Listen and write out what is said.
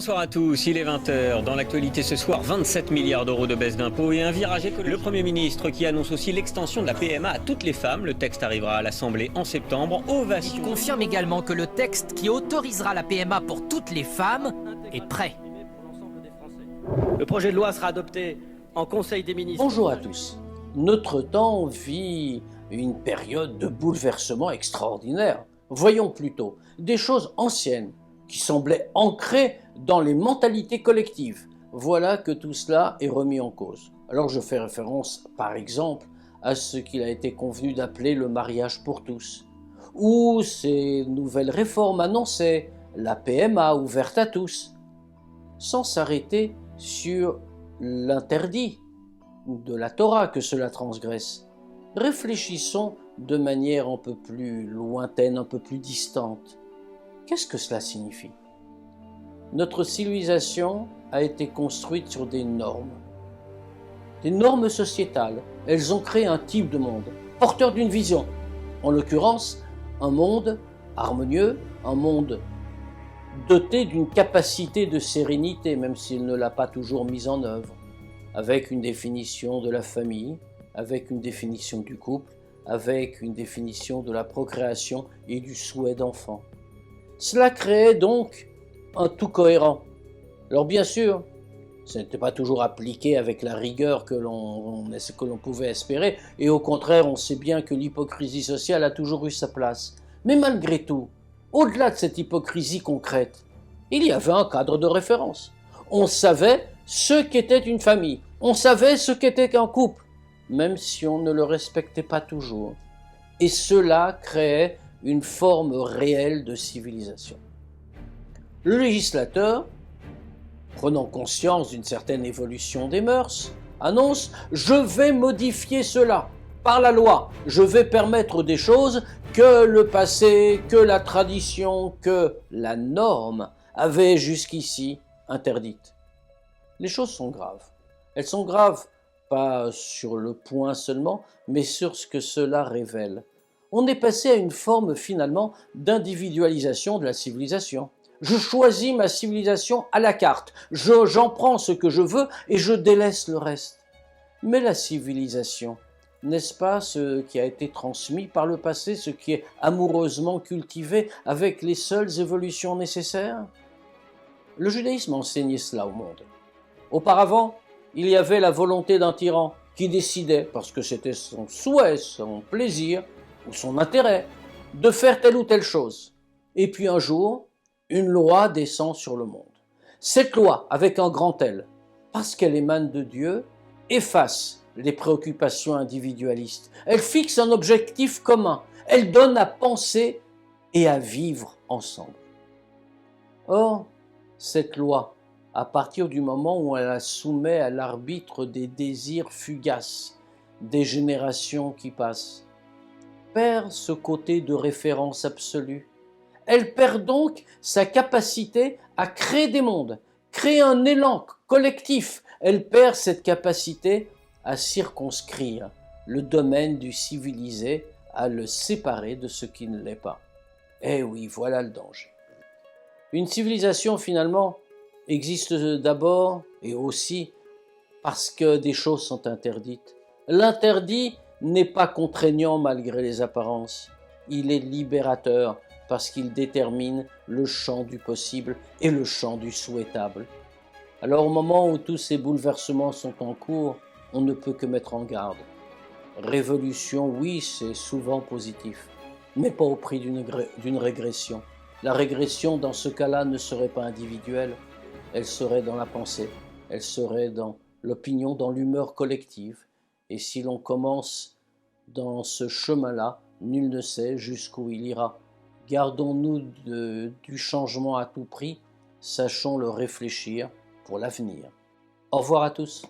Bonsoir à tous, il est 20h. Dans l'actualité ce soir, 27 milliards d'euros de baisse d'impôts et un virage écologique. Le Premier ministre qui annonce aussi l'extension de la PMA à toutes les femmes. Le texte arrivera à l'Assemblée en septembre. Ovation. Il confirme également que le texte qui autorisera la PMA pour toutes les femmes est prêt. Le projet de loi sera adopté en Conseil des ministres. Bonjour à tous. Notre temps vit une période de bouleversement extraordinaire. Voyons plutôt des choses anciennes qui semblaient ancrées dans les mentalités collectives. Voilà que tout cela est remis en cause. Alors je fais référence par exemple à ce qu'il a été convenu d'appeler le mariage pour tous, ou ces nouvelles réformes annoncées, la PMA ouverte à tous, sans s'arrêter sur l'interdit de la Torah que cela transgresse. Réfléchissons de manière un peu plus lointaine, un peu plus distante. Qu'est-ce que cela signifie ? Notre civilisation a été construite sur des normes sociétales. Elles ont créé un type de monde, porteur d'une vision. En l'occurrence, un monde harmonieux, un monde doté d'une capacité de sérénité, même s'il ne l'a pas toujours mise en œuvre, avec une définition de la famille, avec une définition du couple, avec une définition de la procréation et du souhait d'enfant. Cela créait donc un tout cohérent. Alors bien sûr, ce n'était pas toujours appliqué avec la rigueur que l'on pouvait espérer, et au contraire, on sait bien que l'hypocrisie sociale a toujours eu sa place. Mais malgré tout, au-delà de cette hypocrisie concrète, il y avait un cadre de référence. On savait ce qu'était une famille, on savait ce qu'était un couple, même si on ne le respectait pas toujours. Et cela créait une forme réelle de civilisation. Le législateur, prenant conscience d'une certaine évolution des mœurs, annonce « Je vais modifier cela par la loi, je vais permettre des choses que le passé, que la tradition, que la norme avait jusqu'ici interdites. » Les choses sont graves. Elles sont graves pas sur le point seulement, mais sur ce que cela révèle. On est passé à une forme finalement d'individualisation de la civilisation. Je choisis ma civilisation à la carte, j'en prends ce que je veux et je délaisse le reste. Mais la civilisation, n'est-ce pas ce qui a été transmis par le passé, ce qui est amoureusement cultivé avec les seules évolutions nécessaires ? Le judaïsme enseignait cela au monde. Auparavant, il y avait la volonté d'un tyran qui décidait, parce que c'était son souhait, son plaisir ou son intérêt, de faire telle ou telle chose. Et puis un jour, une loi descend sur le monde. Cette loi, avec un grand L, parce qu'elle émane de Dieu, efface les préoccupations individualistes. Elle fixe un objectif commun. Elle donne à penser et à vivre ensemble. Or, cette loi, à partir du moment où elle la soumet à l'arbitre des désirs fugaces, des générations qui passent, perd ce côté de référence absolue. Elle perd donc sa capacité à créer des mondes, créer un élan collectif. Elle perd cette capacité à circonscrire le domaine du civilisé, à le séparer de ce qui ne l'est pas. Eh oui, voilà le danger. Une civilisation, finalement, existe d'abord et aussi parce que des choses sont interdites. L'interdit n'est pas contraignant malgré les apparences. Il est libérateur parce qu'il détermine le champ du possible et le champ du souhaitable. Alors au moment où tous ces bouleversements sont en cours, on ne peut que mettre en garde. Révolution, oui, c'est souvent positif, mais pas au prix d'une régression. La régression, dans ce cas-là, ne serait pas individuelle, elle serait dans la pensée, elle serait dans l'opinion, dans l'humeur collective. Et si l'on commence dans ce chemin-là, nul ne sait jusqu'où il ira. Gardons-nous du changement à tout prix, sachons le réfléchir pour l'avenir. Au revoir à tous.